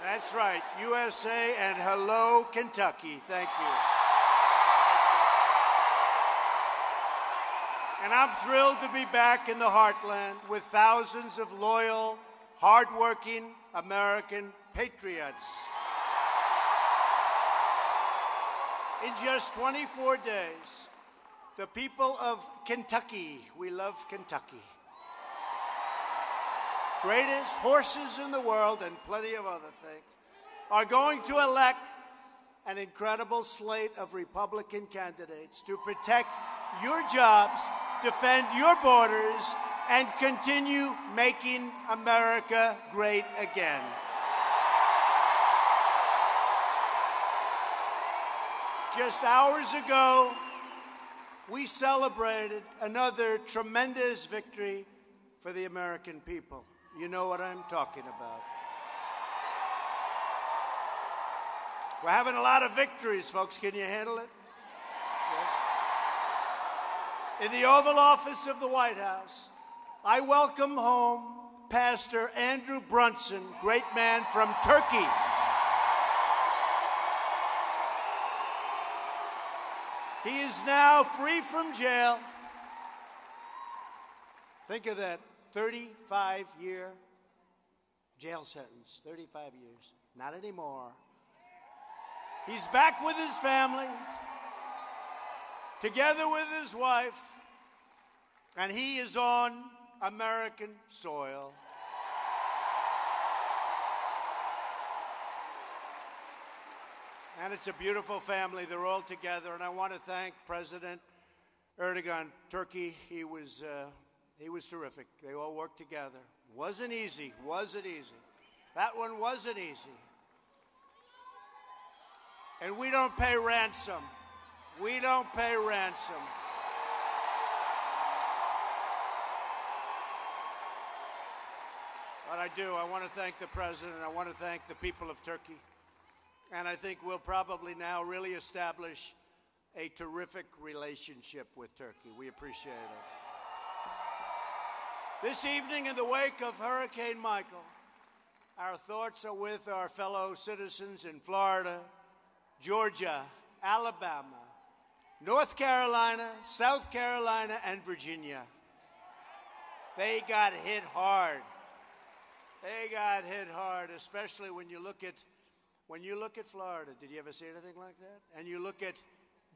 That's right, USA and hello, Kentucky. Thank you. And I'm thrilled to be back in the heartland with thousands of loyal, hardworking American patriots. In just 24 days, the people of Kentucky, we love Kentucky, greatest horses in the world and plenty of other things, are going to elect an incredible slate of Republican candidates to protect your jobs, defend your borders, and continue making America great again. Just hours ago, we celebrated another tremendous victory for the American people. You know what I'm talking about. We're having a lot of victories, folks. Can you handle it? Yes. In the Oval Office of the White House, I welcome home Pastor Andrew Brunson, great man from Turkey. He is now free from jail. Think of that, 35-year jail sentence, 35 years. Not anymore. He's back with his family, together with his wife, and he is on American soil. And it's a beautiful family. They're all together. And I want to thank President Erdogan, Turkey. He was terrific. They all worked together. Wasn't easy. Wasn't easy. That one wasn't easy. And we don't pay ransom. We don't pay ransom. But I do. I want to thank the president. I want to thank the people of Turkey. And I think we'll probably now really establish a terrific relationship with Turkey. We appreciate it. This evening, in the wake of Hurricane Michael, our thoughts are with our fellow citizens in Florida, Georgia, Alabama, North Carolina, South Carolina, and Virginia. They got hit hard. They got hit hard, especially when you look at Florida. Did you ever see anything like that? And you look at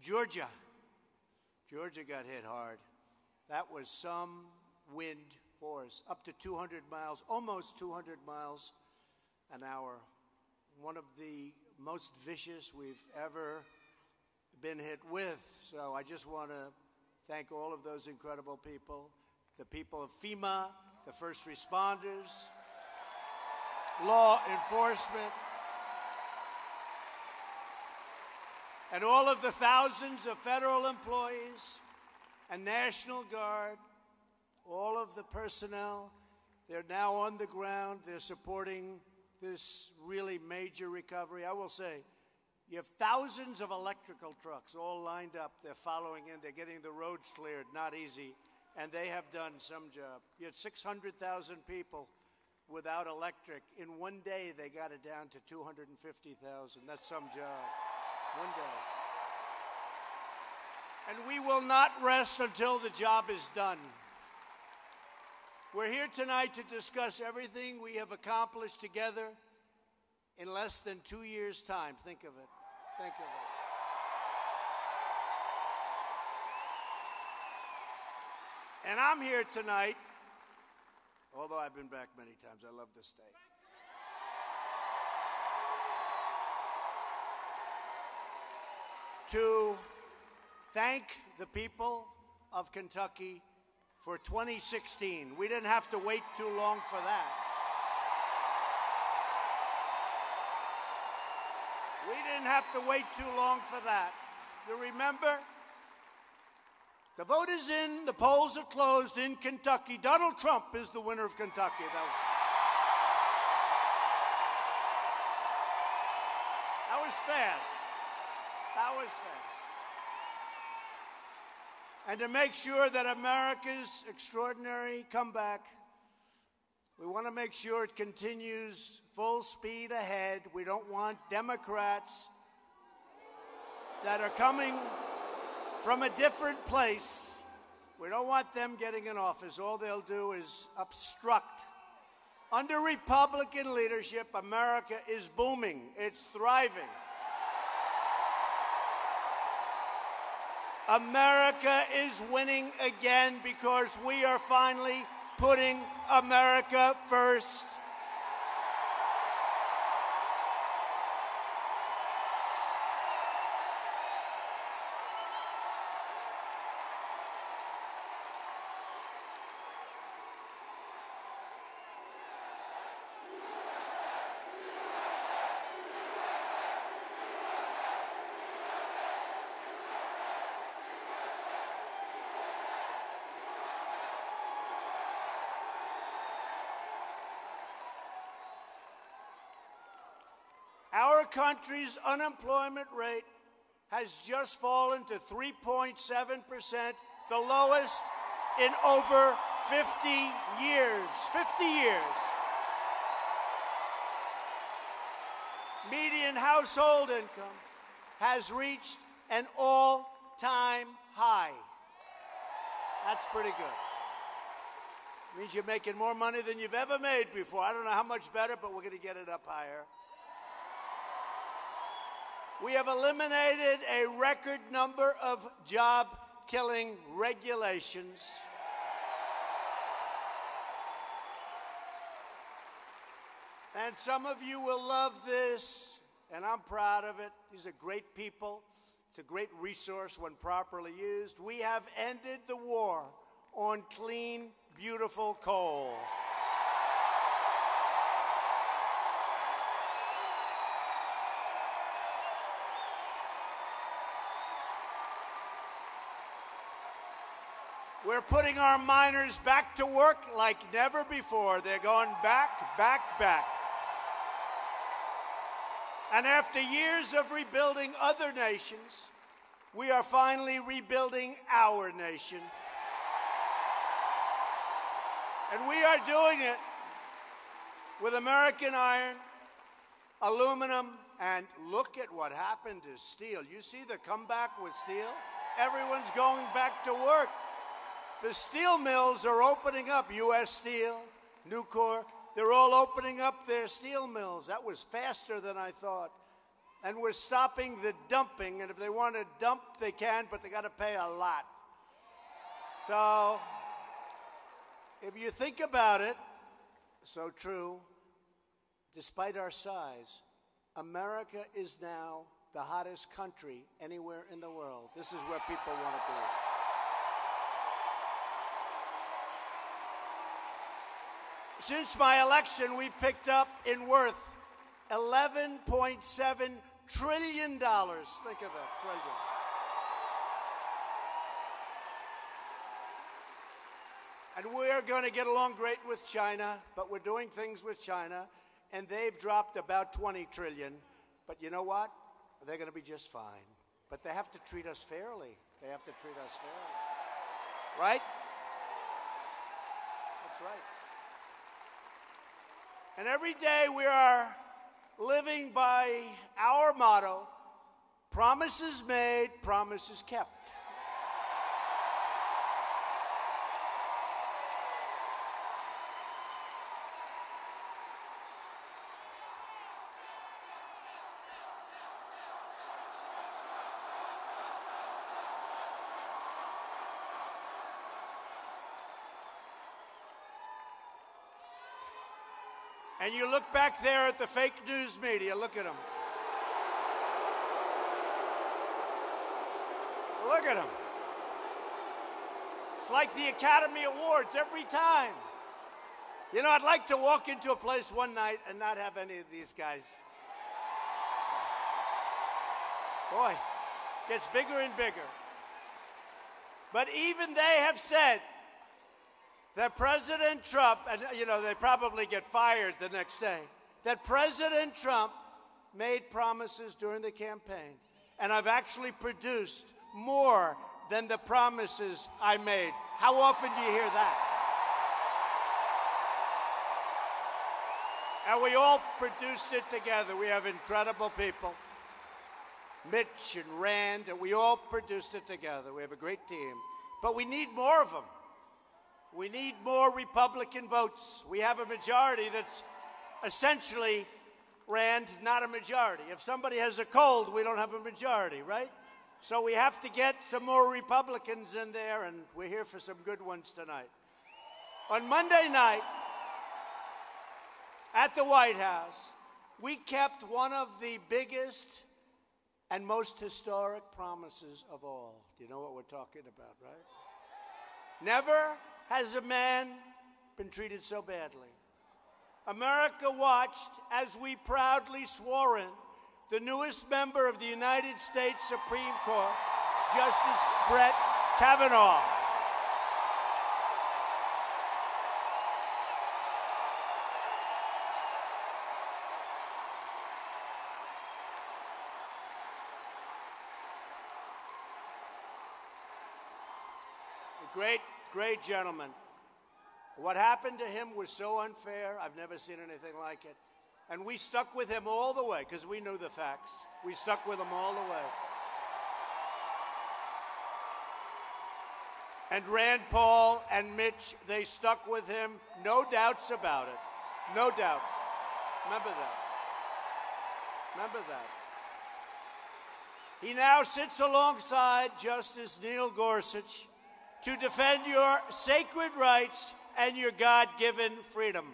Georgia. Georgia got hit hard. That was some wind force, up to 200 miles, almost 200 miles an hour. One of the most vicious we've ever been hit with. So I just want to thank all of those incredible people, the people of FEMA, the first responders, law enforcement, and all of the thousands of federal employees and National Guard, all of the personnel. They're now on the ground. They're supporting this really major recovery. I will say, you have thousands of electrical trucks all lined up. They're following in. They're getting the roads cleared. Not easy. And they have done some job. You had 600,000 people without electric. In one day, they got it down to 250,000. That's some job. One day. And we will not rest until the job is done. We're here tonight to discuss everything we have accomplished together in less than 2 years' time. Think of it. Think of it. And I'm here tonight, although I've been back many times. I love this state. To thank the people of Kentucky for 2016. We didn't have to wait too long for that. We didn't have to wait too long for that. You remember? The vote is in, the polls are closed in Kentucky. Donald Trump is the winner of Kentucky. That was fast. That was fast. And to make sure that America's extraordinary comeback We want to make sure it continues full speed ahead. We don't want Democrats that are coming from a different place. We don't want them getting in office. All they'll do is obstruct. Under Republican leadership, America is booming. It's thriving. America is winning again because we are finally putting America first. Our country's unemployment rate has just fallen to 3.7%, the lowest in over 50 years. 50 years. Median household income has reached an all-time high. That's pretty good. Means you're making more money than you've ever made before. I don't know how much better, but we're going to get it up higher. We have eliminated a record number of job-killing regulations. And some of you will love this, and I'm proud of it. These are great people. It's a great resource when properly used. We have ended the war on clean, beautiful coal. We're putting our miners back to work like never before. They're going back, back, back. And after years of rebuilding other nations, we are finally rebuilding our nation. And we are doing it with American iron, aluminum, and look at what happened to steel. You see the comeback with steel? Everyone's going back to work. The steel mills are opening up. U.S. Steel, Nucor, they're all opening up their steel mills. That was faster than I thought. And we're stopping the dumping. And if they want to dump, they can, but they got to pay a lot. So if you think about it, so true, despite our size, America is now the hottest country anywhere in the world. This is where people want to be. Since my election, we've picked up in worth $11.7 trillion. Think of that, trillion. And we're going to get along great with China, but we're doing things with China, and they've dropped about 20 trillion. But you know what? They're going to be just fine. But they have to treat us fairly. They have to treat us fairly. Right? That's right. And every day we are living by our motto, promises made, promises kept. And you look back there at the fake news media, look at them. Look at them. It's like the Academy Awards every time. You know, I'd like to walk into a place one night and not have any of these guys. Boy, gets bigger and bigger. But even they have said that President Trump, and you know, they probably get fired the next day, that President Trump made promises during the campaign. And I've actually produced more than the promises I made. How often do you hear that? And we all produced it together. We have incredible people. Mitch and Rand, and we all produced it together. We have a great team. But we need more of them. We need more Republican votes. We have a majority that's essentially, Rand, not a majority. If somebody has a cold, we don't have a majority, right? So we have to get some more Republicans in there, and we're here for some good ones tonight. On Monday night, at the White House, we kept one of the biggest and most historic promises of all. Do you know what we're talking about, right? Never has a man been treated so badly. America watched as we proudly swore in the newest member of the United States Supreme Court, Justice Brett Kavanaugh. Great, great gentleman. What happened to him was so unfair. I've never seen anything like it. And we stuck with him all the way because we knew the facts. We stuck with him all the way. And Rand Paul and Mitch, they stuck with him. No doubts about it. No doubts. Remember that. Remember that. He now sits alongside Justice Neil Gorsuch to defend your sacred rights and your God-given freedom.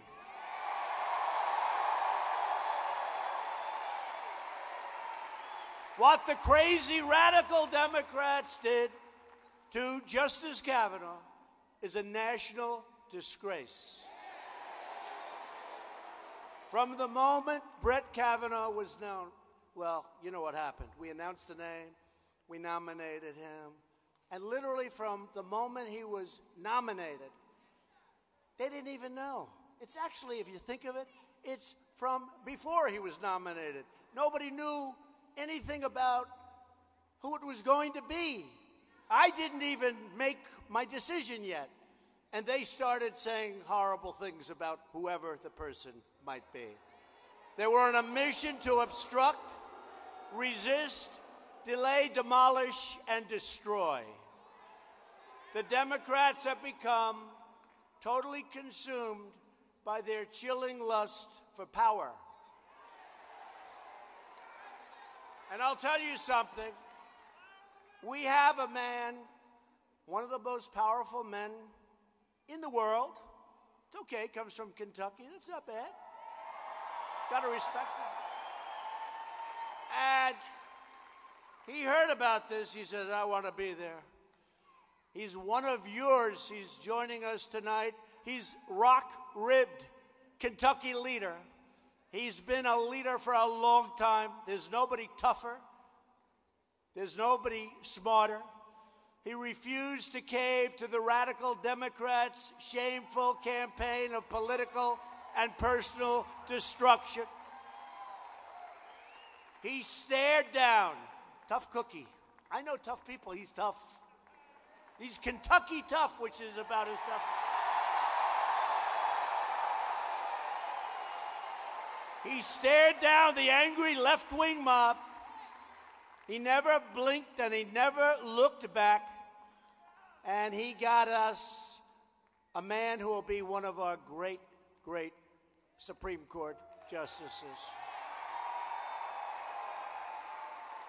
What the crazy radical Democrats did to Justice Kavanaugh is a national disgrace. From the moment Brett Kavanaugh was known, well, you know what happened. We announced the name, we nominated him, and literally from the moment he was nominated, they didn't even know. It's actually, if you think of it, it's from before he was nominated. Nobody knew anything about who it was going to be. I didn't even make my decision yet. And they started saying horrible things about whoever the person might be. They were on a mission to obstruct, resist, delay, demolish, and destroy. The Democrats have become totally consumed by their chilling lust for power. And I'll tell you something. We have a man, one of the most powerful men in the world. It's okay, comes from Kentucky. That's not bad. Got to respect him. And he heard about this. He said, I want to be there. He's one of yours. He's joining us tonight. He's rock-ribbed Kentucky leader. He's been a leader for a long time. There's nobody tougher. There's nobody smarter. He refused to cave to the radical Democrats' shameful campaign of political and personal destruction. He stared down. Tough cookie. I know tough people. He's tough. He's Kentucky tough, which is about as tough. He stared down the angry left-wing mob. He never blinked and he never looked back. And he got us a man who will be one of our great, great Supreme Court justices.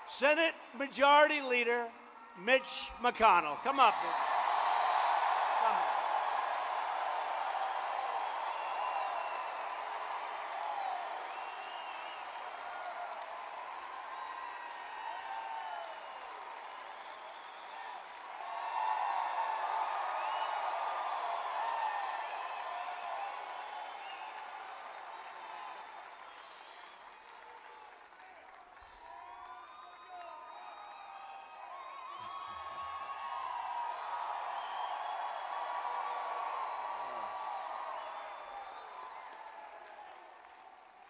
Senate Majority Leader Mitch McConnell. Come up, Mitch. Come on.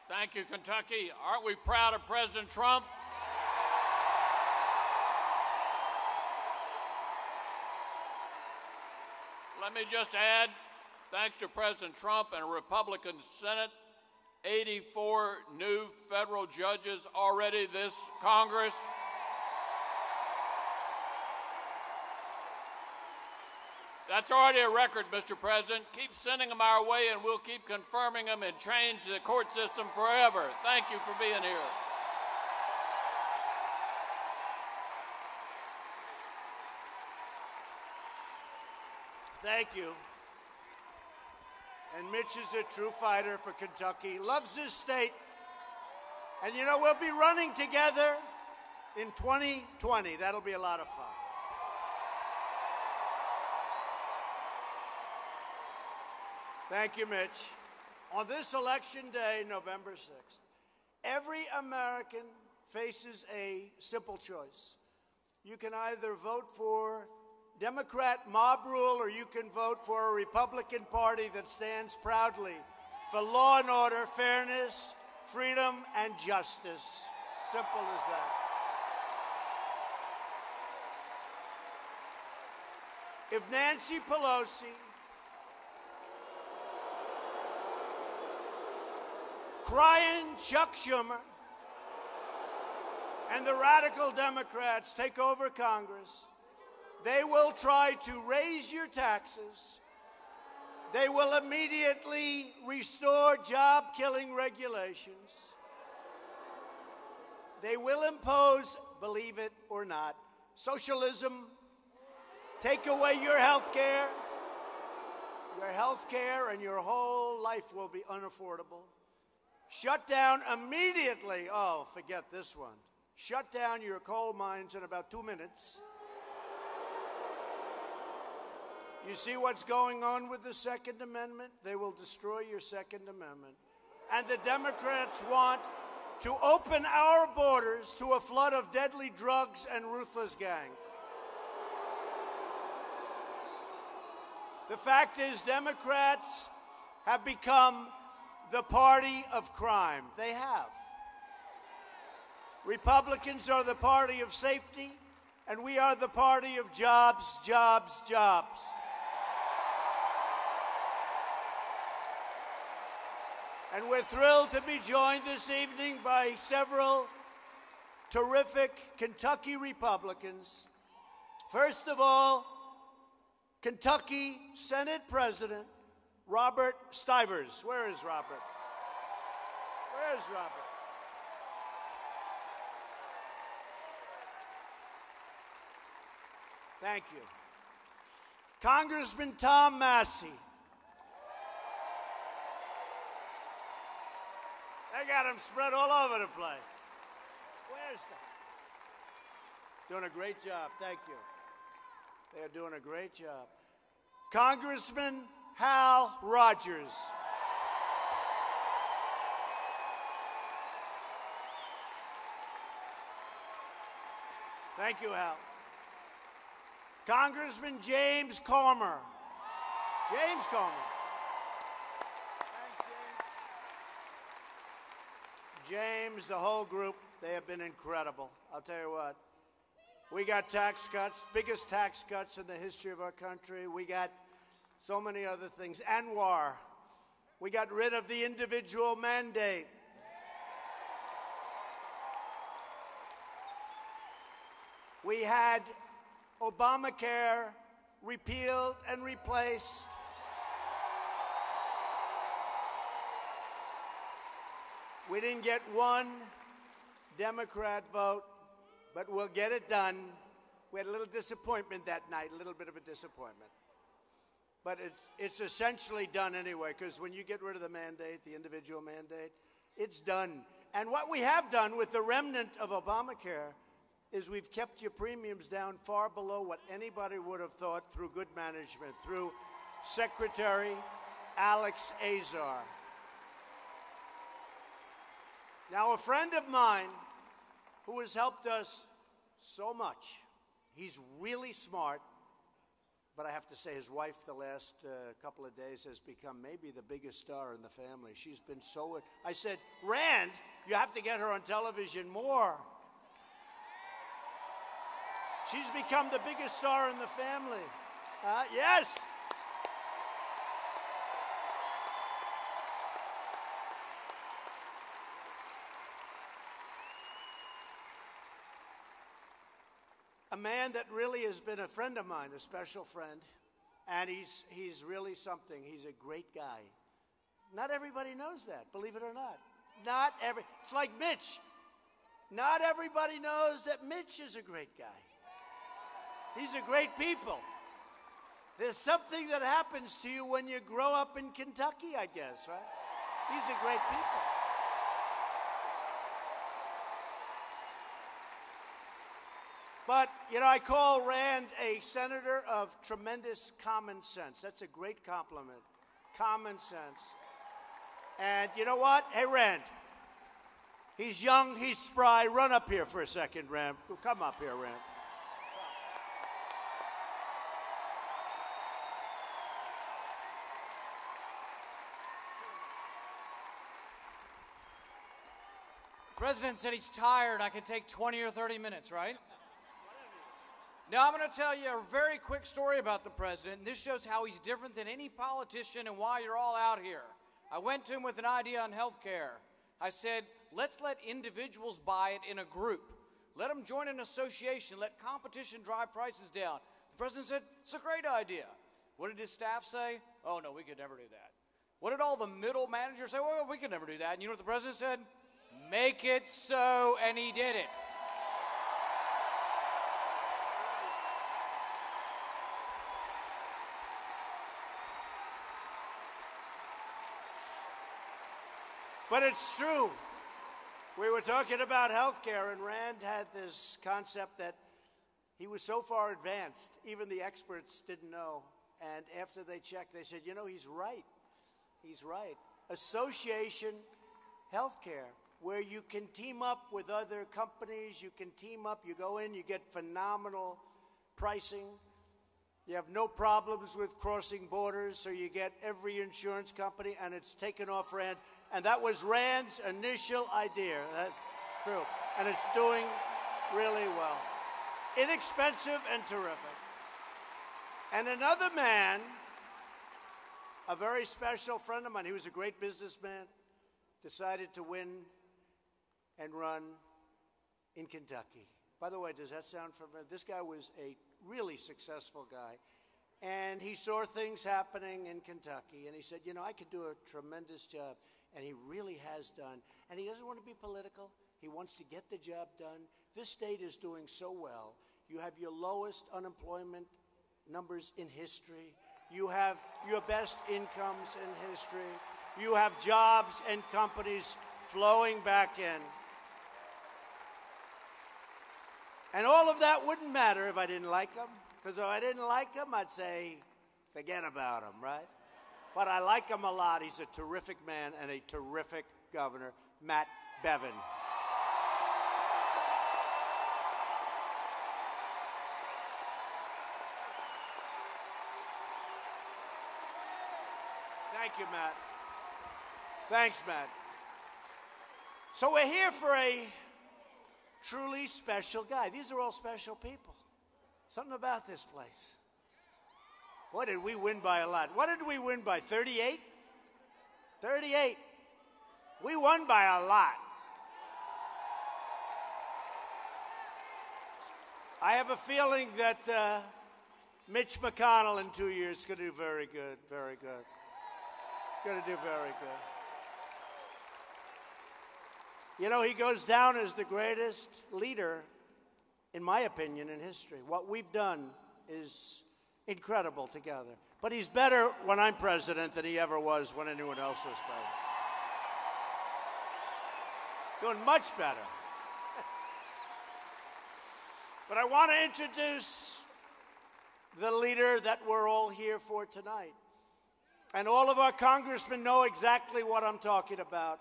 Thank you, Kentucky. Aren't we proud of President Trump? Let me just add, thanks to President Trump and a Republican Senate, 84 new federal judges already this Congress. That's already a record, Mr. President. Keep sending them our way, and we'll keep confirming them and change the court system forever. Thank you for being here. Thank you. And Mitch is a true fighter for Kentucky, loves his state. And you know, we'll be running together in 2020. That'll be a lot of fun. Thank you, Mitch. On this election day, November 6th, every American faces a simple choice. You can either vote for Democrat mob rule, or you can vote for a Republican Party that stands proudly for law and order, fairness, freedom, and justice. Simple as that. If Nancy Pelosi crying Chuck Schumer and the radical Democrats take over Congress, they will try to raise your taxes. They will immediately restore job-killing regulations. They will impose, believe it or not, socialism, take away your health care. Your health care and your whole life will be unaffordable. Shut down immediately. Oh, forget this one. Shut down your coal mines in about 2 minutes. You see what's going on with the Second Amendment? They will destroy your Second Amendment. And the Democrats want to open our borders to a flood of deadly drugs and ruthless gangs. The fact is, Democrats have become the party of crime. They have. Republicans are the party of safety, and we are the party of jobs, jobs, jobs. And we're thrilled to be joined this evening by several terrific Kentucky Republicans. First of all, Kentucky Senate President Robert Stivers. Where is Robert? Where's Robert? Thank you. Congressman Tom Massey. They got them spread all over the place. Where's that? Doing a great job. Thank you. They are doing a great job. Congressman Hal Rogers. Thank you, Hal. Congressman James Comer. James Comer. Thanks, James, the whole group, they have been incredible. I'll tell you what. We got tax cuts, biggest tax cuts in the history of our country. We got so many other things. Anwar. We got rid of the individual mandate. We had Obamacare repealed and replaced. We didn't get one Democrat vote, but we'll get it done. We had a little disappointment that night, a little bit of a disappointment. But it's essentially done anyway, because when you get rid of the mandate, the individual mandate, it's done. And what we have done with the remnant of Obamacare is we've kept your premiums down far below what anybody would have thought through good management, through Secretary Alex Azar. Now, a friend of mine who has helped us so much, he's really smart, but I have to say his wife the last couple of days has become maybe the biggest star in the family. She's been so, I said, Rand, you have to get her on television more. She's become the biggest star in the family. Yes. a man that really has been a friend of mine, a special friend, and he's really something. He's a great guy. Not everybody knows that, believe it or not. It's like Mitch. Not everybody knows that Mitch is a great guy. These are great people. There's something that happens to you when you grow up in Kentucky, I guess, right? These are great people. But, you know, I call Rand a senator of tremendous common sense. That's a great compliment. Common sense. And you know what? Hey, Rand. He's young, he's spry. Run up here for a second, Rand. Come up here, Rand. The president said he's tired. I can take 20 or 30 minutes, right? Now, I'm going to tell you a very quick story about the president, and this shows how he's different than any politician and why you're all out here. I went to him with an idea on health care. I said, let's let individuals buy it in a group. Let them join an association. Let competition drive prices down. The president said, it's a great idea. What did his staff say? Oh, no, we could never do that. What did all the middle managers say? Well, we could never do that. And you know what the president said? Make it so, and he did it. But it's true. We were talking about health care, and Rand had this concept that he was so far advanced, even the experts didn't know. And after they checked, they said, you know, he's right. He's right. Association health care, where you can team up with other companies, you can team up, you go in, you get phenomenal pricing. You have no problems with crossing borders, so you get every insurance company, and it's taken off, Rand. And that was Rand's initial idea. That's true. And it's doing really well. Inexpensive and terrific. And another man, a very special friend of mine, he was a great businessman, decided to win and run in Kentucky. By the way, does that sound familiar? This guy was a really successful guy. And he saw things happening in Kentucky, and he said, you know, I could do a tremendous job. And he really has done. And he doesn't want to be political. He wants to get the job done. This state is doing so well. You have your lowest unemployment numbers in history. You have your best incomes in history. You have jobs and companies flowing back in. And all of that wouldn't matter if I didn't like him. Because if I didn't like him, I'd say, forget about him, right? But I like him a lot. He's a terrific man and a terrific governor, Matt Bevin. Thank you, Matt. Thanks, Matt. So we're here for a truly special guy. These are all special people. Something about this place. Boy, did we win by a lot. What did we win by, 38? 38. We won by a lot. I have a feeling that Mitch McConnell in 2 years is going to do very good, very good. Going to do very good. You know, he goes down as the greatest leader, in my opinion, in history. What we've done is incredible together. But he's better when I'm president than he ever was when anyone else was president. Doing much better. But I want to introduce the leader that we're all here for tonight. And all of our congressmen know exactly what I'm talking about.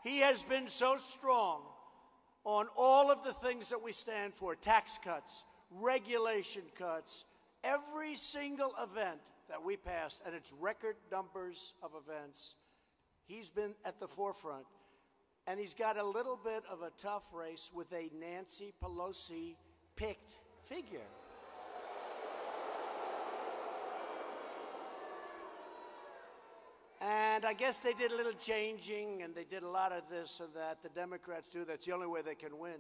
He has been so strong on all of the things that we stand for, tax cuts, regulation cuts, every single event that we passed, and it's record numbers of events, he's been at the forefront. And he's got a little bit of a tough race with a Nancy Pelosi picked figure. And I guess they did a little changing, and they did a lot of this and that. The Democrats do. That's the only way they can win.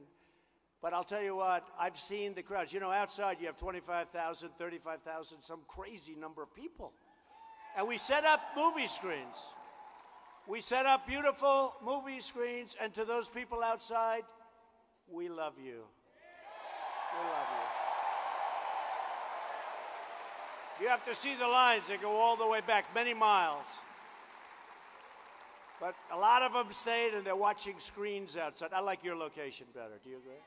But I'll tell you what, I've seen the crowds. You know, outside you have 25,000, 35,000, some crazy number of people. And we set up movie screens. We set up beautiful movie screens, and to those people outside, we love you. We love you. You have to see the lines. They go all the way back, many miles. But a lot of them stayed, and they're watching screens outside. I like your location better. Do you agree?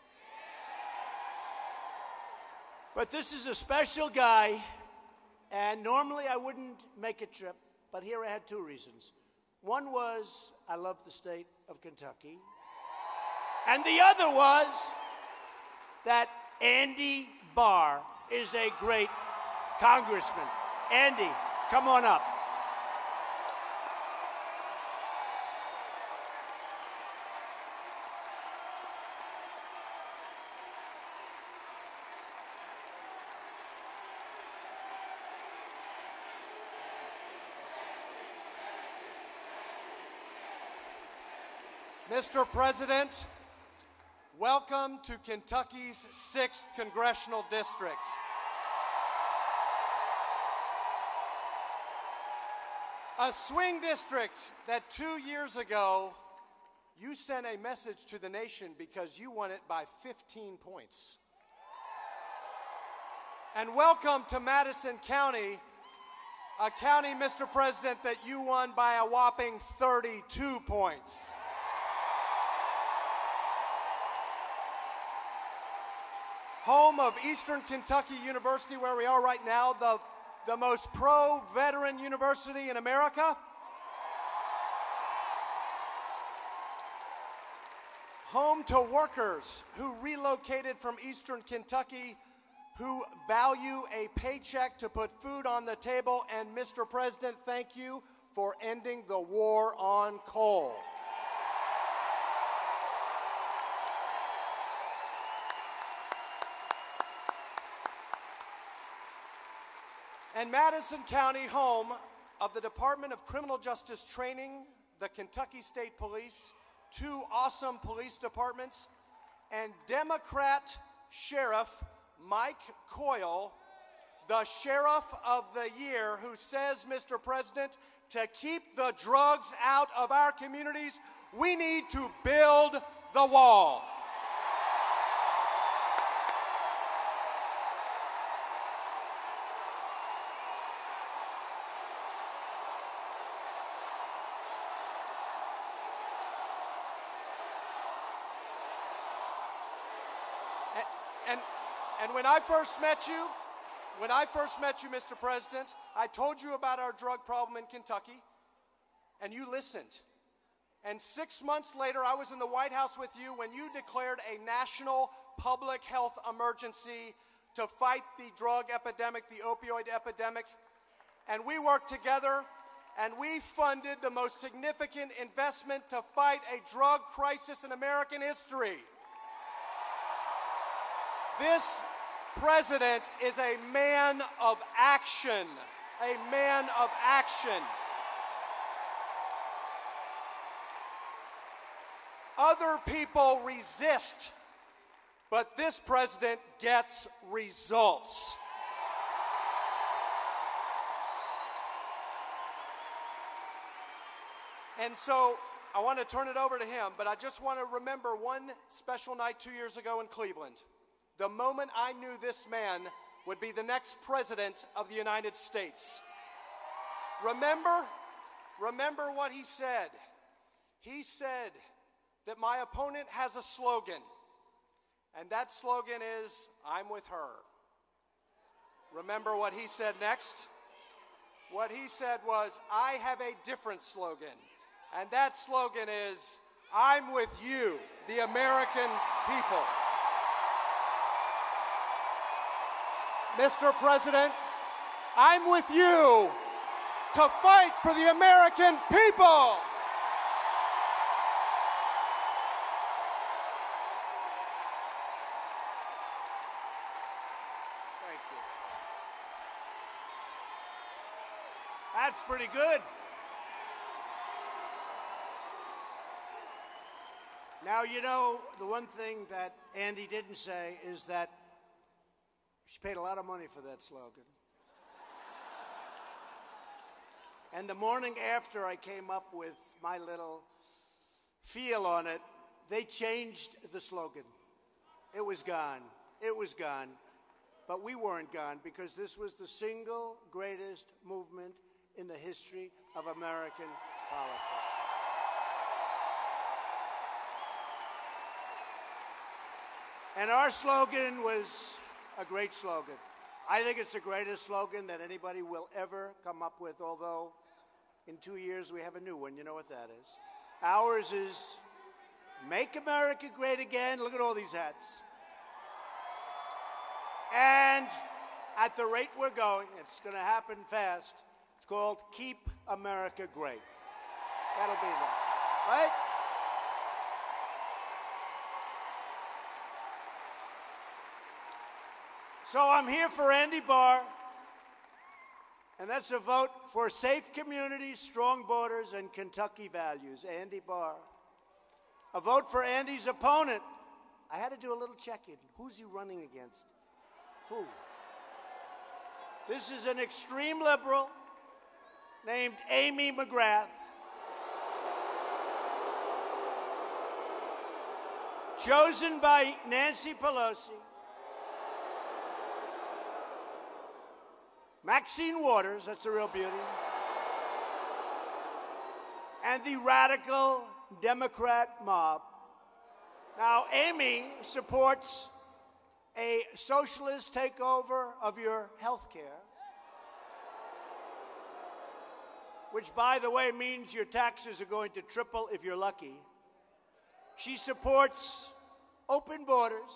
But this is a special guy, and normally I wouldn't make a trip, but here I had two reasons. One was I love the state of Kentucky, and the other was that Andy Barr is a great congressman. Andy, come on up. Mr. President, welcome to Kentucky's 6th Congressional District. A swing district that 2 years ago, you sent a message to the nation because you won it by 15 points. And welcome to Madison County, a county, Mr. President, that you won by a whopping 32 points. Home of Eastern Kentucky University, where we are right now, the most pro-veteran university in America. Home to workers who relocated from Eastern Kentucky, who value a paycheck to put food on the table. And Mr. President, thank you for ending the war on coal. And Madison County, home of the Department of Criminal Justice Training, the Kentucky State Police, 2 awesome police departments, and Democrat Sheriff Mike Coyle, the Sheriff of the Year, who says, Mr. President, to keep the drugs out of our communities, we need to build the wall. And when I first met you, Mr. President, I told you about our drug problem in Kentucky, and you listened. And 6 months later, I was in the White House with you when you declared a national public health emergency to fight the drug epidemic, the opioid epidemic. And we worked together, and we funded the most significant investment to fight a drug crisis in American history. This president is a man of action, a man of action. Other people resist, but this president gets results. And so I want to turn it over to him, but I just want to remember one special night 2 years ago in Cleveland. The moment I knew this man would be the next president of the United States. Remember what he said. He said that my opponent has a slogan, and that slogan is, I'm with her. Remember what he said next? What he said was, I have a different slogan, and that slogan is, I'm with you, the American people. Mr. President, I'm with you to fight for the American people. Thank you. That's pretty good. Now, you know, the one thing that Andy didn't say is that she paid a lot of money for that slogan. And the morning after I came up with my little feel on it, they changed the slogan. It was gone. It was gone. But we weren't gone, because this was the single greatest movement in the history of American politics. And our slogan was a great slogan. I think it's the greatest slogan that anybody will ever come up with, although in 2 years we have a new one. You know what that is. Ours is Make America Great Again. Look at all these hats. And at the rate we're going, it's going to happen fast. It's called Keep America Great. That'll be that, right? So I'm here for Andy Barr, and that's a vote for safe communities, strong borders, and Kentucky values. Andy Barr. A vote for Andy's opponent. I had to do a little check-in. Who's he running against? Who? This is an extreme liberal named Amy McGrath. Chosen by Nancy Pelosi. Maxine Waters, that's a real beauty. And the radical Democrat mob. Now, Amy supports a socialist takeover of your health care, which, by the way, means your taxes are going to triple if you're lucky. She supports open borders.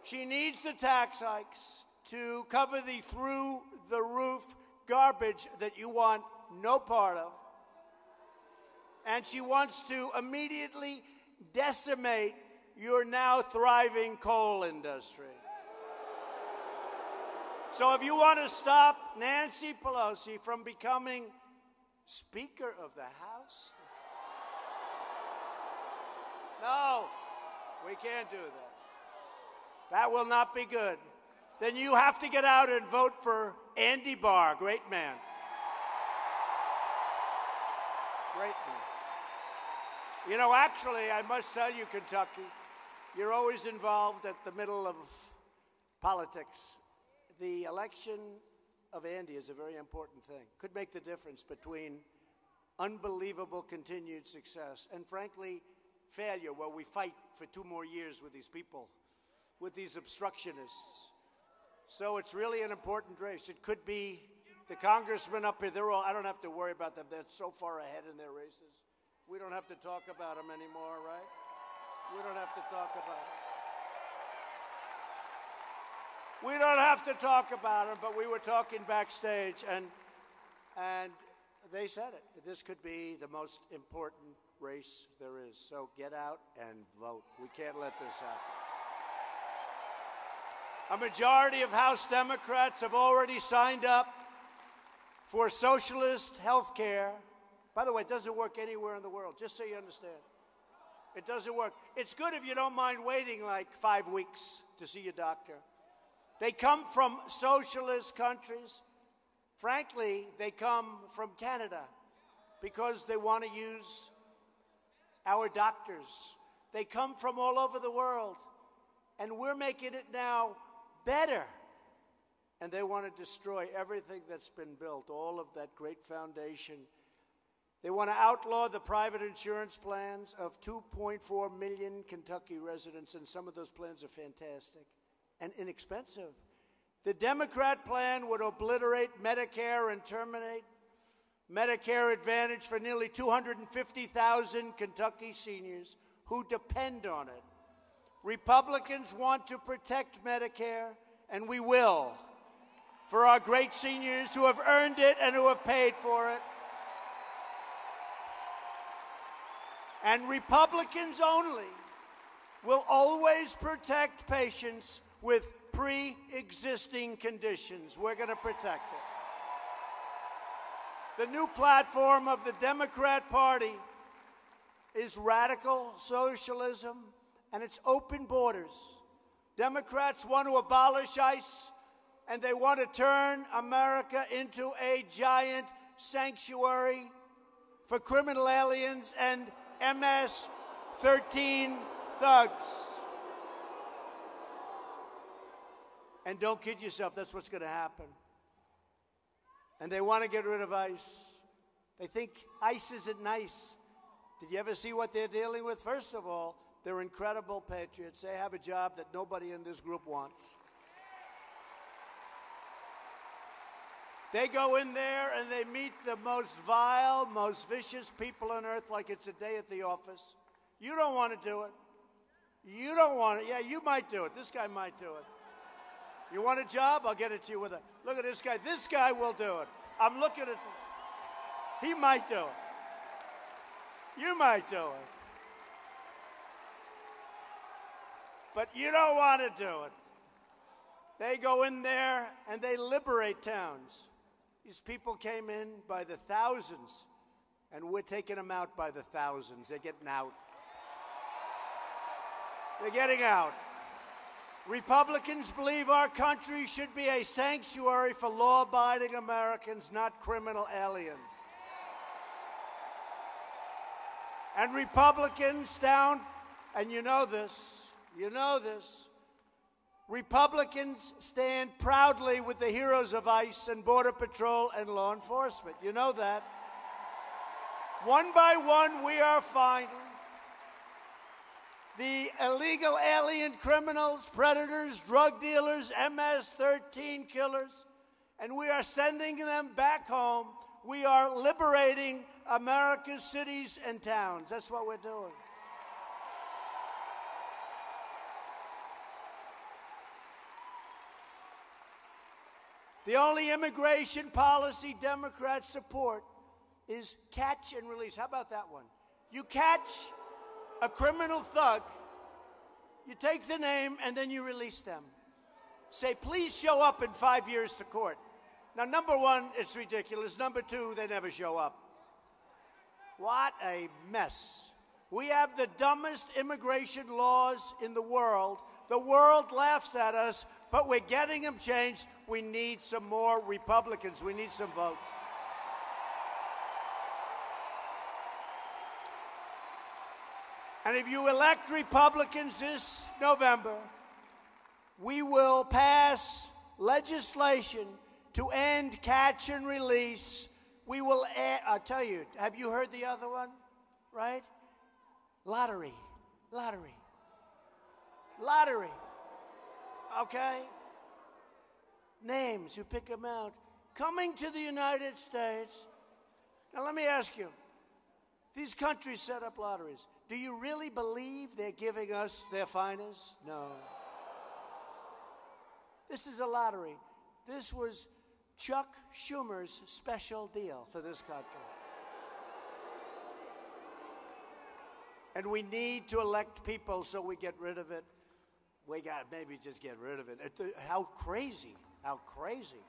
She needs the tax hikes to cover the through-the-roof garbage that you want no part of. And she wants to immediately decimate your now thriving coal industry. So if you want to stop Nancy Pelosi from becoming Speaker of the House, no, we can't do that. That will not be good. Then you have to get out and vote for Andy Barr, great man. Great man. You know, actually, I must tell you, Kentucky, you're always involved at the middle of politics. The election of Andy is a very important thing. Could make the difference between unbelievable continued success and, frankly, failure, where we fight for 2 more years with these people, with these obstructionists. So it's really an important race. It could be the congressmen up here. They're all, I don't have to worry about them. They're so far ahead in their races. We don't have to talk about them anymore, right? We don't have to talk about them. We don't have to talk about them, but we were talking backstage, and they said it. This could be the most important race there is. So get out and vote. We can't let this happen. A majority of House Democrats have already signed up for socialist health care. By the way, it doesn't work anywhere in the world, just so you understand. It doesn't work. It's good if you don't mind waiting like 5 weeks to see your doctor. They come from socialist countries. Frankly, they come from Canada because they want to use our doctors. They come from all over the world, and we're making it now better. And they want to destroy everything that's been built, all of that great foundation. They want to outlaw the private insurance plans of 2.4 million Kentucky residents, and some of those plans are fantastic and inexpensive. The Democrat plan would obliterate Medicare and terminate Medicare Advantage for nearly 250,000 Kentucky seniors who depend on it. Republicans want to protect Medicare, and we will, for our great seniors who have earned it and who have paid for it. And Republicans only will always protect patients with pre-existing conditions. We're going to protect it. The new platform of the Democrat Party is radical socialism, and it's open borders. Democrats want to abolish ICE, and they want to turn America into a giant sanctuary for criminal aliens and MS-13 thugs. And don't kid yourself, that's what's going to happen. And they want to get rid of ICE. They think ICE isn't nice. Did you ever see what they're dealing with? First of all, they're incredible patriots. They have a job that nobody in this group wants. They go in there and they meet the most vile, most vicious people on earth like it's a day at the office. You don't want to do it. You don't want it. Yeah, you might do it. This guy might do it. You want a job? I'll get it to you with a, look at this guy. This guy will do it. I'm looking at, he might do it. You might do it. But you don't want to do it. They go in there and they liberate towns. These people came in by the thousands, and we're taking them out by the thousands. They're getting out. They're getting out. Republicans believe our country should be a sanctuary for law-abiding Americans, not criminal aliens. And Republicans down, and you know this, Republicans stand proudly with the heroes of ICE and Border Patrol and law enforcement. You know that. One by one, we are finding the illegal alien criminals, predators, drug dealers, MS-13 killers, and we are sending them back home. We are liberating America's cities and towns. That's what we're doing. The only immigration policy Democrats support is catch and release. How about that one? You catch a criminal thug, you take the name, and then you release them. Say, please show up in 5 years to court. Now, number one, it's ridiculous. Number two, they never show up. What a mess. We have the dumbest immigration laws in the world. The world laughs at us, but we're getting them changed. We need some more Republicans. We need some votes. And if you elect Republicans this November, we will pass legislation to end catch and release. We will add, I'll tell you, have you heard the other one? Right? Lottery. Lottery. Lottery. Okay? Names, you pick them out. Coming to the United States. Now let me ask you, these countries set up lotteries. Do you really believe they're giving us their finest? No. This is a lottery. This was Chuck Schumer's special deal for this country. And we need to elect people so we get rid of it. We got maybe just get rid of it. How crazy. How crazy.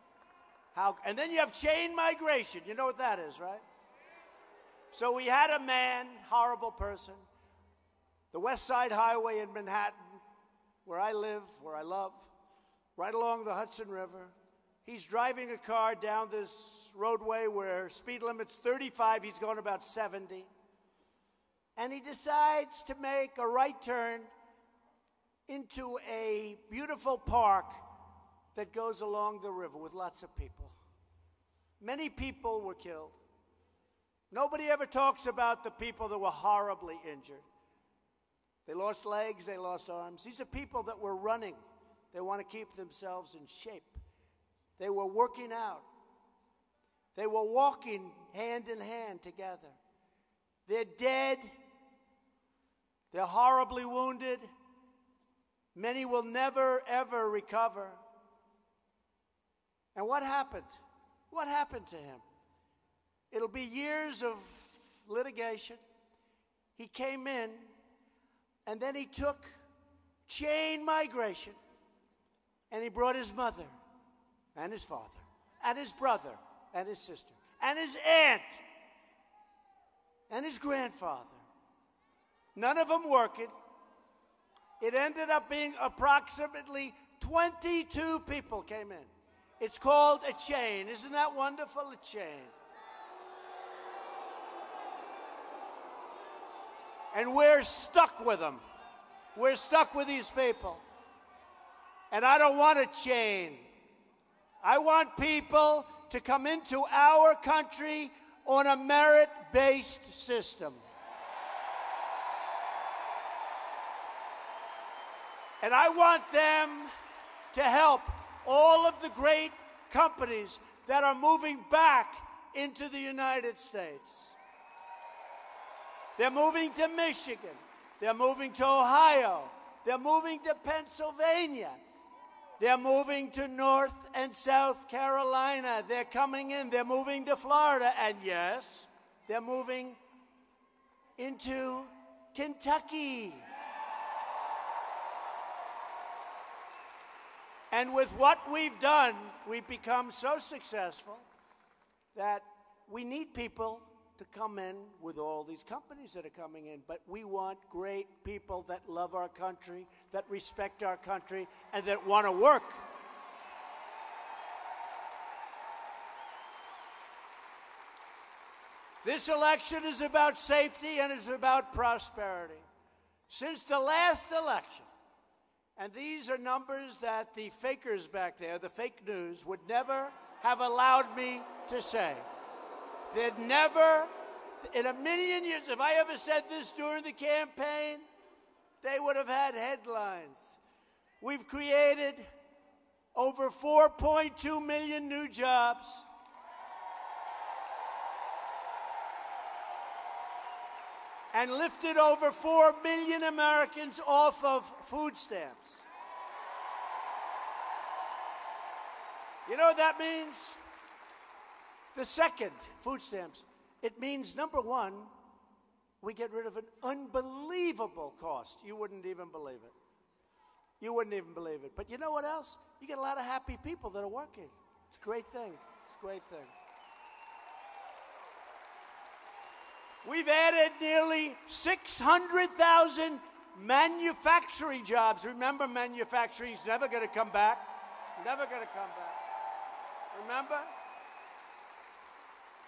And then you have chain migration. You know what that is, right? So we had a man, horrible person, the West Side Highway in Manhattan, where I live, where I love, right along the Hudson River. He's driving a car down this roadway where speed limit's 35, he's going about 70. And he decides to make a right turn into a beautiful park that goes along the river with lots of people. Many people were killed. Nobody ever talks about the people that were horribly injured. They lost legs, they lost arms. These are people that were running. They want to keep themselves in shape. They were working out. They were walking hand in hand together. They're dead. They're horribly wounded. Many will never, ever recover. And what happened? What happened to him? It'll be years of litigation. He came in, and then he took chain migration, and he brought his mother and his father and his brother and his sister and his aunt and his grandfather none of them working. It ended up being approximately 22 people came in. It's called a chain. Isn't that wonderful? A chain. And we're stuck with them. We're stuck with these people. And I don't want a chain. I want people to come into our country on a merit-based system. And I want them to help all of the great companies that are moving back into the United States. They're moving to Michigan. They're moving to Ohio. They're moving to Pennsylvania. They're moving to North and South Carolina. They're coming in. They're moving to Florida. And yes, they're moving into Kentucky. And with what we've done, we've become so successful that we need people to come in with all these companies that are coming in. But we want great people that love our country, that respect our country, and that want to work. This election is about safety and is about prosperity. Since the last election, and these are numbers that the fakers back there, the fake news, would never have allowed me to say. They'd never, in a million years, if I ever said this during the campaign, they would have had headlines. We've created over 4.2 million new jobs. And lifted over 4 million Americans off of food stamps. You know what that means? The second, food stamps. It means, number one, we get rid of an unbelievable cost. You wouldn't even believe it. You wouldn't even believe it. But you know what else? You get a lot of happy people that are working. It's a great thing. It's a great thing. We've added nearly 600,000 manufacturing jobs. Remember, manufacturing is never going to come back. Never going to come back. Remember?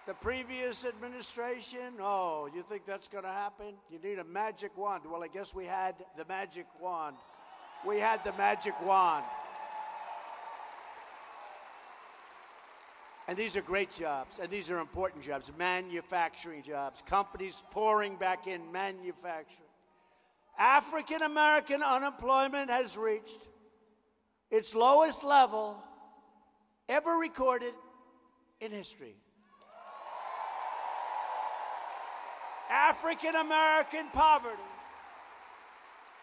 The previous administration, oh, you think that's going to happen? You need a magic wand. Well, I guess we had the magic wand. We had the magic wand. And these are great jobs, and these are important jobs, manufacturing jobs, companies pouring back in manufacturing. African American unemployment has reached its lowest level ever recorded in history. African American poverty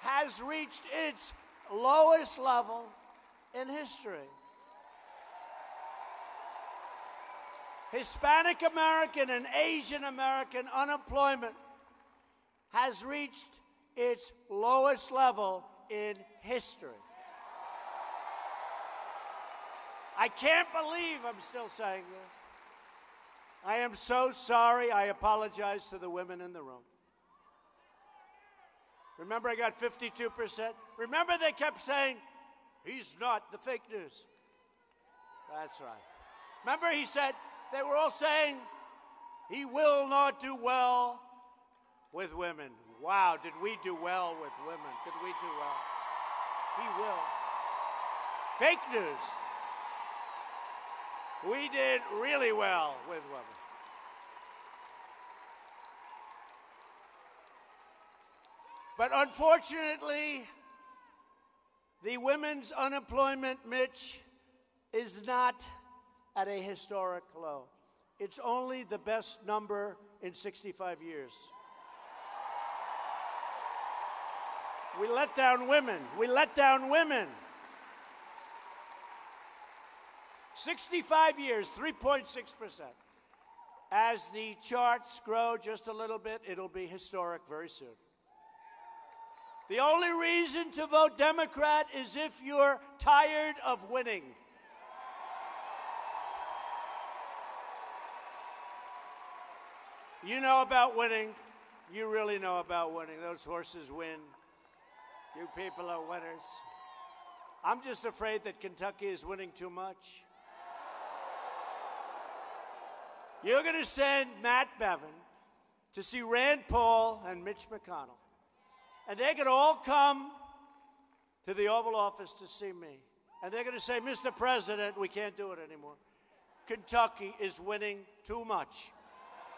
has reached its lowest level in history. Hispanic American and Asian American unemployment has reached its lowest level in history. I can't believe I'm still saying this. I am so sorry. I apologize to the women in the room. Remember, I got 52%. Remember, they kept saying, he's not the fake news. That's right. Remember, he said, they were all saying, he will not do well with women. Wow, did we do well with women? Did we do well? He will. Fake news. We did really well with women. But unfortunately, the women's unemployment, Mitch, is not at a historic low. It's only the best number in 65 years. We let down women. We let down women. 65 years, 3.6%. As the charts grow just a little bit, it'll be historic very soon. The only reason to vote Democrat is if you're tired of winning. You know about winning. You really know about winning. Those horses win. You people are winners. I'm just afraid that Kentucky is winning too much. You're going to send Matt Bevin to see Rand Paul and Mitch McConnell. And they're going to all come to the Oval Office to see me. And they're going to say, Mr. President, we can't do it anymore. Kentucky is winning too much.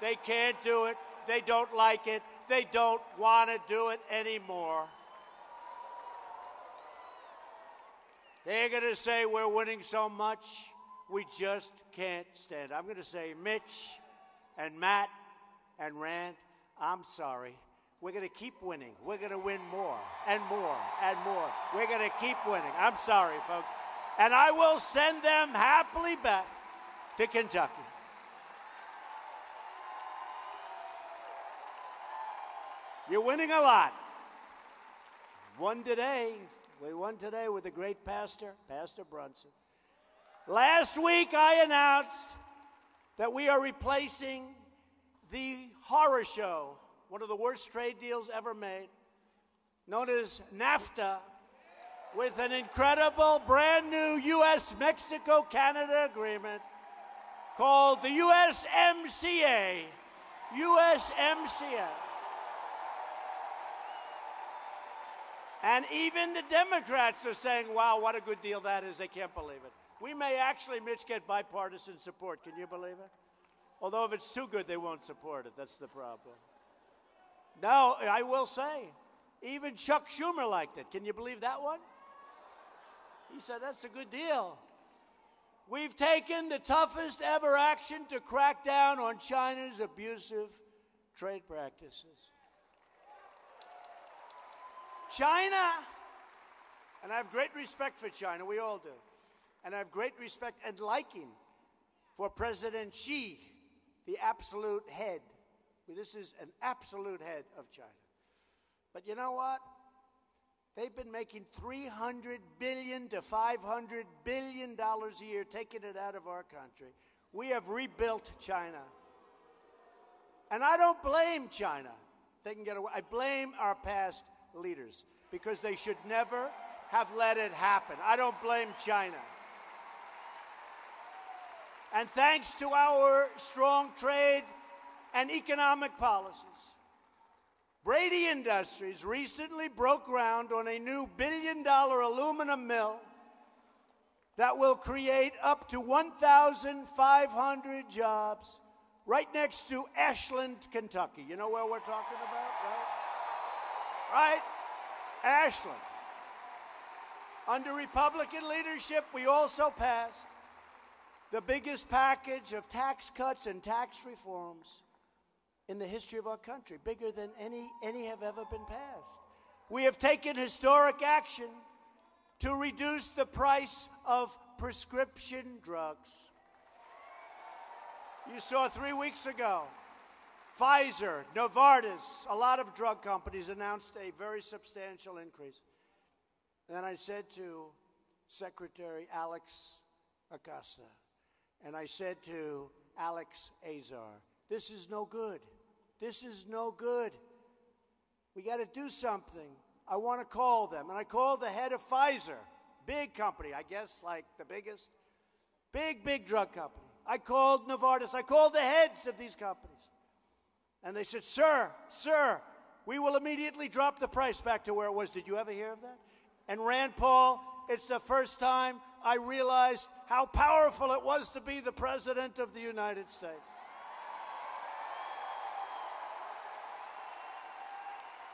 They can't do it. They don't like it. They don't want to do it anymore. They're going to say we're winning so much, we just can't stand it. I'm going to say, Mitch and Matt and Rand, I'm sorry. We're going to keep winning. We're going to win more and more and more. We're going to keep winning. I'm sorry, folks. And I will send them happily back to Kentucky. You're winning a lot. Won today. We won today with the great pastor, Pastor Brunson. Last week I announced that we are replacing the horror show, one of the worst trade deals ever made, known as NAFTA, with an incredible brand new U.S.-Mexico-Canada agreement called the USMCA. USMCA. And even the Democrats are saying, wow, what a good deal that is. They can't believe it. We may actually, Mitch, get bipartisan support. Can you believe it? Although if it's too good, they won't support it. That's the problem. Now, I will say, even Chuck Schumer liked it. Can you believe that one? He said, that's a good deal. We've taken the toughest ever action to crack down on China's abusive trade practices. China, and I have great respect for China, we all do, and I have great respect and liking for President Xi, the absolute head. This is an absolute head of China. But you know what? They've been making $300 billion to $500 billion a year, taking it out of our country. We have rebuilt China. And I don't blame China. They can get away. I blame our past leaders because they should never have let it happen. I don't blame China. And thanks to our strong trade and economic policies, Brady Industries recently broke ground on a new billion-dollar aluminum mill that will create up to 1,500 jobs right next to Ashland, Kentucky. You know where we're talking about, right? Right? Ashland. Under Republican leadership, we also passed the biggest package of tax cuts and tax reforms in the history of our country, bigger than any have ever been passed. We have taken historic action to reduce the price of prescription drugs. You saw 3 weeks ago, Pfizer, Novartis, a lot of drug companies announced a very substantial increase. And then I said to Secretary Alex Acosta, and I said to Alex Azar, this is no good. This is no good. We got to do something. I want to call them. And I called the head of Pfizer, big company, I guess like the biggest, big drug company. I called Novartis. I called the heads of these companies. And they said, sir, we will immediately drop the price back to where it was. Did you ever hear of that? And Rand Paul, it's the first time I realized how powerful it was to be the President of the United States.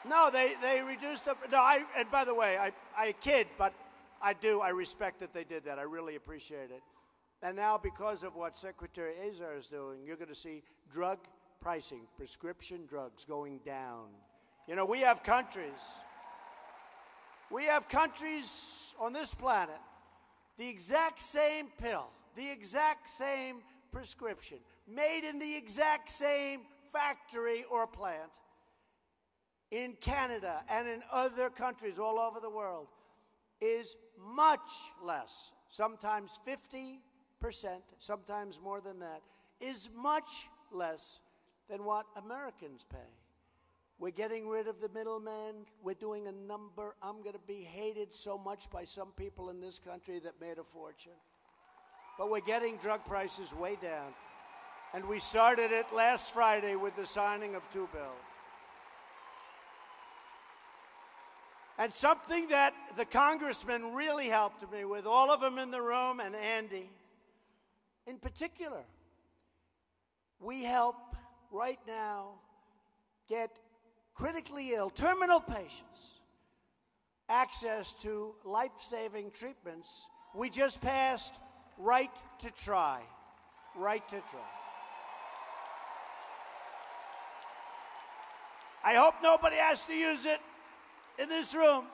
No, they reduced the, no, and by the way, I kid, but I respect that they did that. I really appreciate it. And now because of what Secretary Azar is doing, you're going to see drug pricing, prescription drugs going down. You know, we have countries on this planet, the exact same pill, the exact same prescription, made in the exact same factory or plant in Canada and in other countries all over the world, is much less, sometimes 50%, sometimes more than that, is much less than what Americans pay. We're getting rid of the middleman. We're doing a number. I'm going to be hated so much by some people in this country that made a fortune. But we're getting drug prices way down. And we started it last Friday with the signing of 2 bills. And something that the congressman really helped me with, all of them in the room, and Andy in particular, we help right now get critically ill, terminal patients, access to life-saving treatments. We just passed right to try. Right to try. I hope nobody has to use it in this room,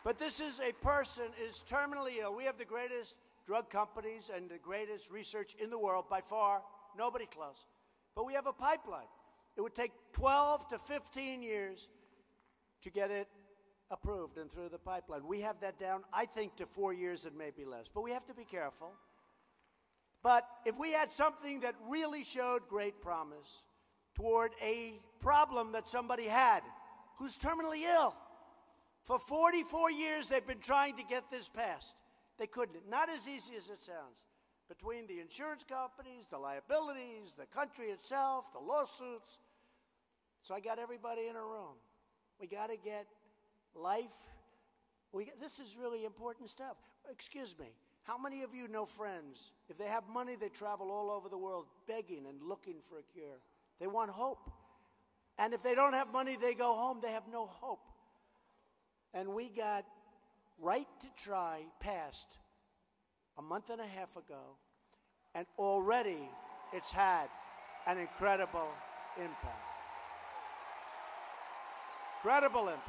but this is a person is terminally ill. We have the greatest drug companies and the greatest research in the world by far, nobody close. But we have a pipeline. It would take 12 to 15 years to get it approved and through the pipeline. We have that down, I think, to 4 years and maybe less. But we have to be careful. But if we had something that really showed great promise toward a problem that somebody had who's terminally ill, for 44 years they've been trying to get this passed. They couldn't. Not as easy as it sounds. Between the insurance companies, the liabilities, the country itself, the lawsuits. So I got everybody in a room. We got to get life. This is really important stuff. Excuse me. How many of you know friends? If they have money, they travel all over the world begging and looking for a cure. They want hope. And if they don't have money, they go home. They have no hope. And we got right to try passed a month and a half ago, and already it's had an incredible impact. Incredible impact.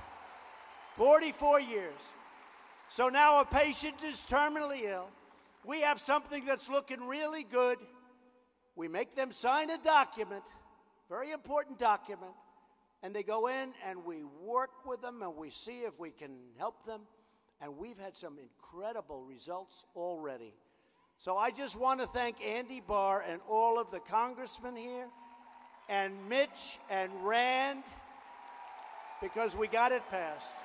44 years. So now a patient is terminally ill. We have something that's looking really good. We make them sign a document, very important document, and they go in and we work with them and we see if we can help them. And we've had some incredible results already. So I just want to thank Andy Barr and all of the congressmen here, and Mitch and Rand, because we got it passed.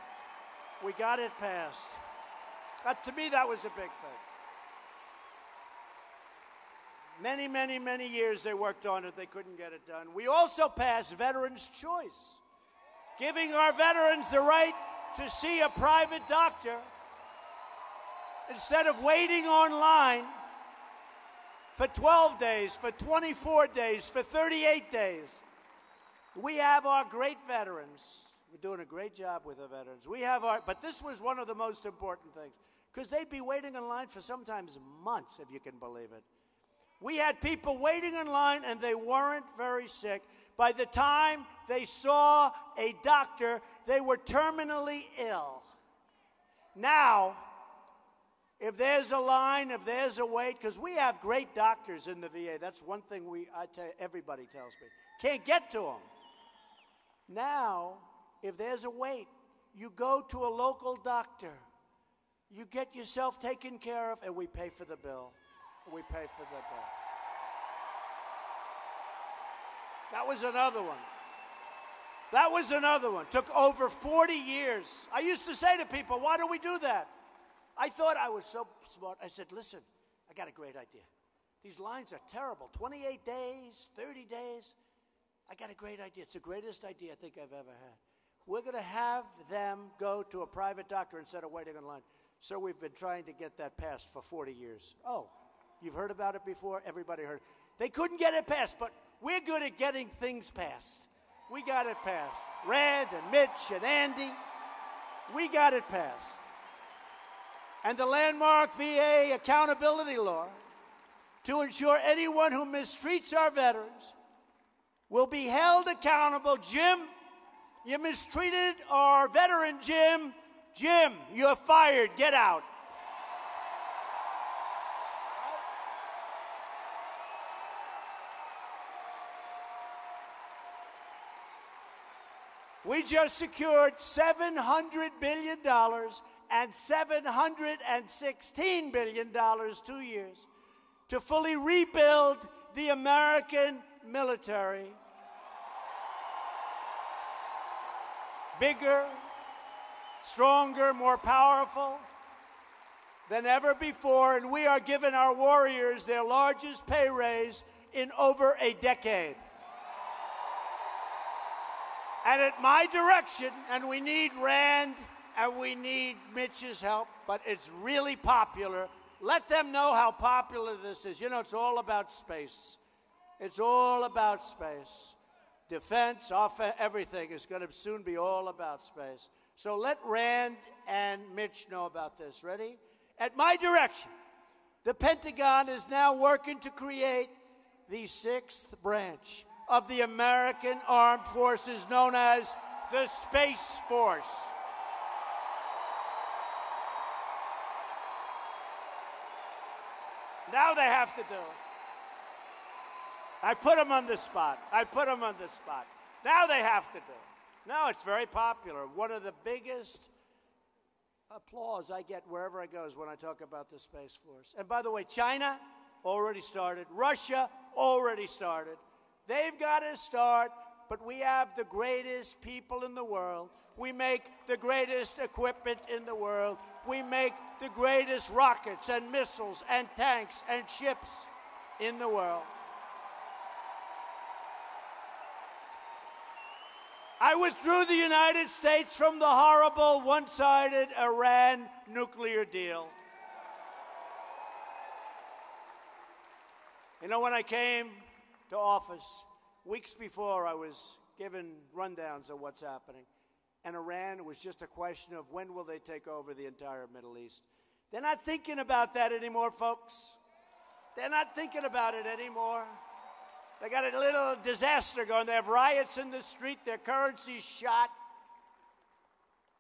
We got it passed. To me, that was a big thing. Many, many, many years they worked on it. They couldn't get it done. We also passed Veterans' Choice, giving our veterans the right to see a private doctor instead of waiting online for 12 days, for 24 days, for 38 days. We have our great veterans. We're doing a great job with the veterans. We have but this was one of the most important things, because they'd be waiting in line for sometimes months, if you can believe it. We had people waiting in line and they weren't very sick. By the time they saw a doctor, they were terminally ill. Now, if there's a line, if there's a wait, because we have great doctors in the VA. That's one thing everybody tells me. Can't get to them. Now, if there's a wait, you go to a local doctor. You get yourself taken care of, and we pay for the bill. We pay for the bill. That was another one. That was another one. Took over 40 years. I used to say to people, why do we do that? I thought I was so smart. I said, listen, I got a great idea. These lines are terrible. 28 days, 30 days. I got a great idea. It's the greatest idea I think I've ever had. We're going to have them go to a private doctor instead of waiting in line. So we've been trying to get that passed for 40 years. Oh, you've heard about it before? Everybody heard. They couldn't get it passed, but we're good at getting things passed. We got it passed. Rand and Mitch and Andy, we got it passed. And the landmark VA accountability law, to ensure anyone who mistreats our veterans will be held accountable. Jim, you mistreated our veteran, Jim. Jim, you're fired. Get out. We just secured $700 billion and $716 billion 2 years to fully rebuild the American military. bigger, stronger, more powerful than ever before, and we are giving our warriors their largest pay raise in over a decade. And at my direction, and we need Rand and we need Mitch's help, but it's really popular. Let them know how popular this is. You know, it's all about space. It's all about space. Defense, offense, everything is going to soon be all about space. So let Rand and Mitch know about this. Ready? At my direction, the Pentagon is now working to create the sixth branch of the American Armed Forces known as the Space Force. Now they have to do it. I put them on the spot. Now they have to do it. Now it's very popular. One of the biggest applause I get wherever I go is when I talk about the Space Force. And by the way, China already started. Russia already started. They've got to start, but we have the greatest people in the world. We make the greatest equipment in the world. We make the greatest rockets and missiles and tanks and ships in the world. I withdrew the United States from the horrible one-sided Iran nuclear deal. You know, when I came to office, weeks before, I was given rundowns of what's happening. And Iran was just a question of when will they take over the entire Middle East. They're not thinking about that anymore, folks. They're not thinking about it anymore. They got a little disaster going. They have riots in the street. Their currency's shot.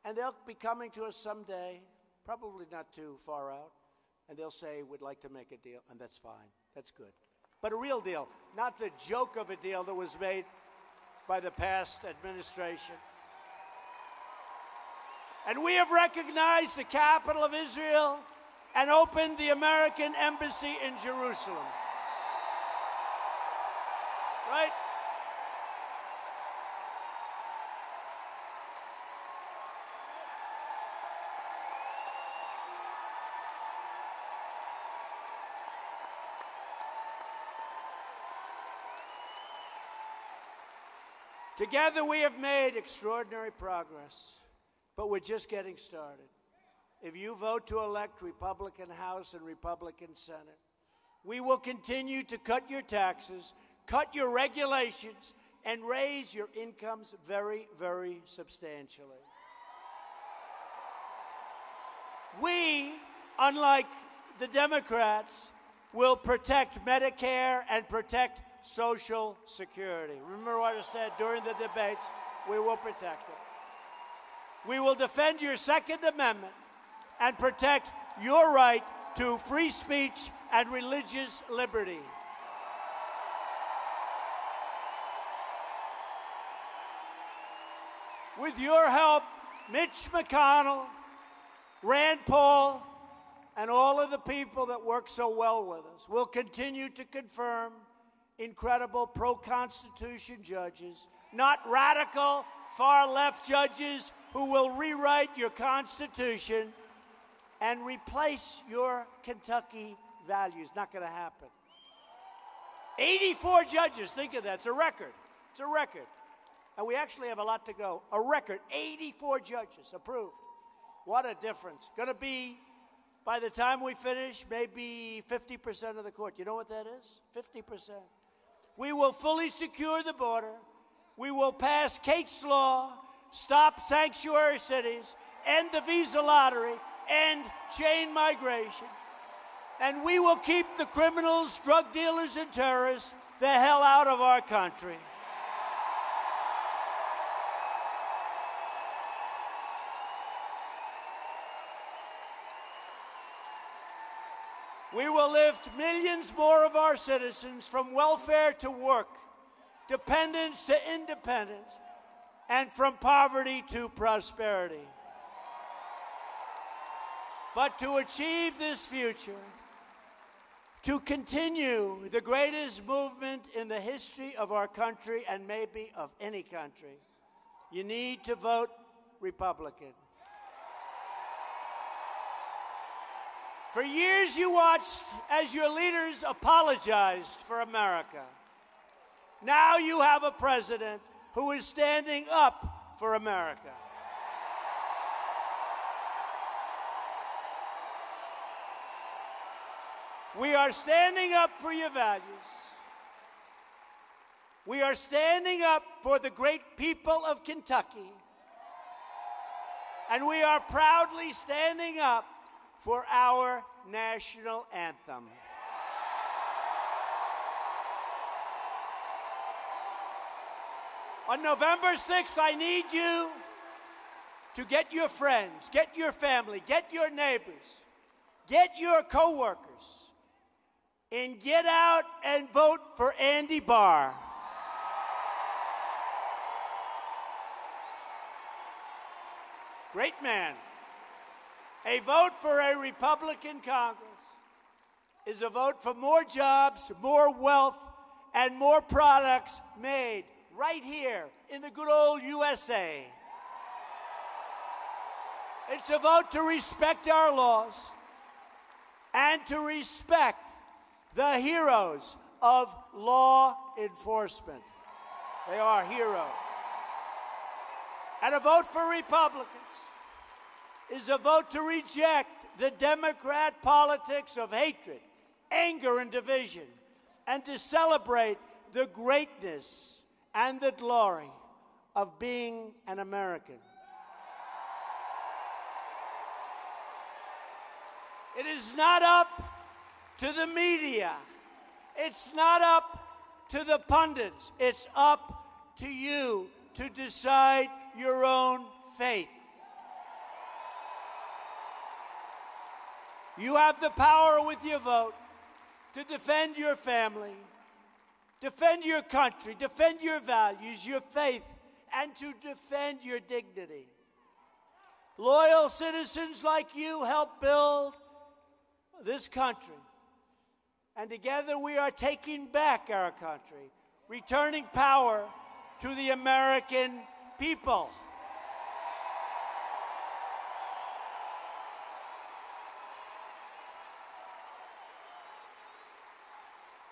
And they'll be coming to us someday, probably not too far out, and they'll say, we'd like to make a deal, and that's fine. That's good. But a real deal, not the joke of a deal that was made by the past administration. And we have recognized the capital of Israel and opened the American embassy in Jerusalem. Right? Together we have made extraordinary progress, but we're just getting started. If you vote to elect Republican House and Republican Senate, we will continue to cut your taxes, cut your regulations, and raise your incomes very, very substantially. We, unlike the Democrats, will protect Medicare and protect Social Security. Remember what I said during the debates? We will protect it. We will defend your Second Amendment and protect your right to free speech and religious liberty. With your help, Mitch McConnell, Rand Paul, and all of the people that work so well with us will continue to confirm incredible pro-Constitution judges, not radical, far-left judges who will rewrite your Constitution and replace your Kentucky values. Not going to happen. 84 judges, think of that. It's a record. It's a record. And we actually have a lot to go. A record, 84 judges approved. What a difference. Going to be, by the time we finish, maybe 50% of the court. You know what that is? 50%. We will fully secure the border. We will pass Kate's Law, stop sanctuary cities, end the visa lottery, end chain migration. And we will keep the criminals, drug dealers, and terrorists the hell out of our country. We will lift millions more of our citizens from welfare to work, dependence to independence, and from poverty to prosperity. But to achieve this future, to continue the greatest movement in the history of our country and maybe of any country, you need to vote Republican. For years you watched as your leaders apologized for America. Now you have a president who is standing up for America. We are standing up for your values. We are standing up for the great people of Kentucky. And we are proudly standing up for our national anthem. On November 6th, I need you to get your friends, get your family, get your neighbors, get your coworkers, and get out and vote for Andy Barr. Great man. A vote for a Republican Congress is a vote for more jobs, more wealth, and more products made right here in the good old USA. It's a vote to respect our laws and to respect the heroes of law enforcement. They are heroes. And a vote for Republicans is a vote to reject the Democrat politics of hatred, anger, and division, and to celebrate the greatness and the glory of being an American. It is not up to the media. It's not up to the pundits. It's up to you to decide your own fate. You have the power with your vote to defend your family, defend your country, defend your values, your faith, and to defend your dignity. Loyal citizens like you help build this country. And together we are taking back our country, returning power to the American people.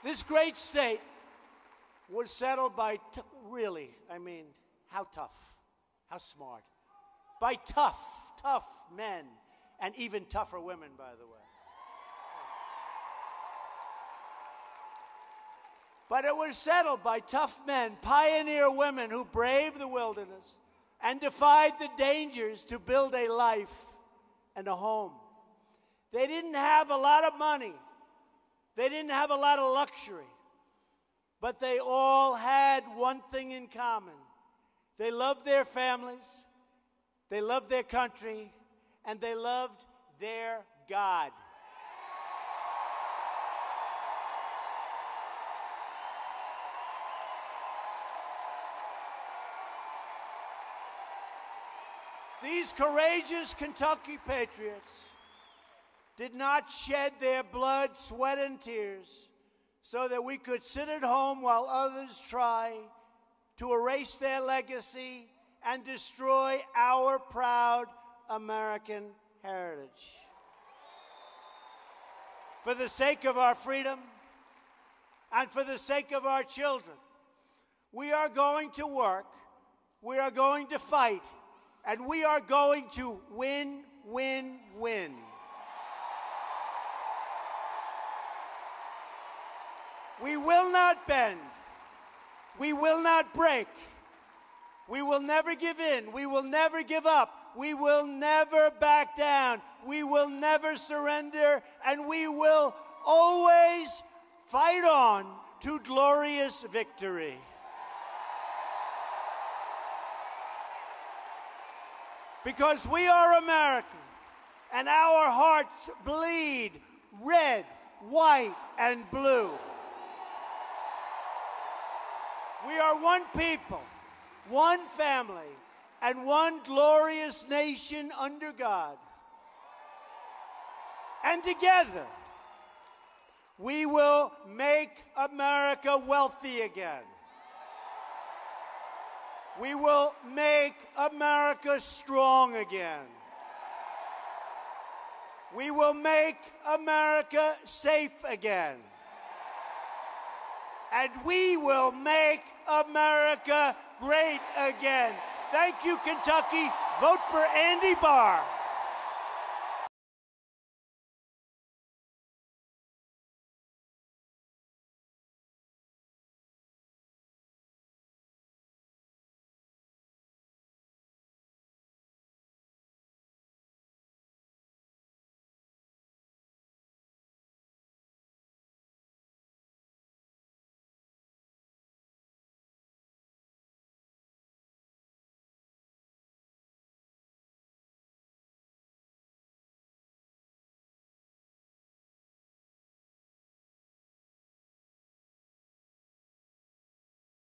This great state was settled by, really, I mean, how tough, how smart, by tough men, and even tougher women, by the way. But it was settled by tough men, pioneer women who braved the wilderness and defied the dangers to build a life and a home. They didn't have a lot of money. They didn't have a lot of luxury. But they all had one thing in common. They loved their families, they loved their country, and they loved their God. These courageous Kentucky patriots did not shed their blood, sweat, and tears so that we could sit at home while others try to erase their legacy and destroy our proud American heritage. For the sake of our freedom and for the sake of our children, we are going to work, we are going to fight, and we are going to win, win, win. We will not bend. We will not break. We will never give in. We will never give up. We will never back down. We will never surrender. And we will always fight on to glorious victory. Because we are American, and our hearts bleed red, white, and blue. We are one people, one family, and one glorious nation under God. And together, we will make America wealthy again. We will make America strong again. We will make America safe again. And we will make America great again. Thank you, Kentucky. Vote for Andy Barr.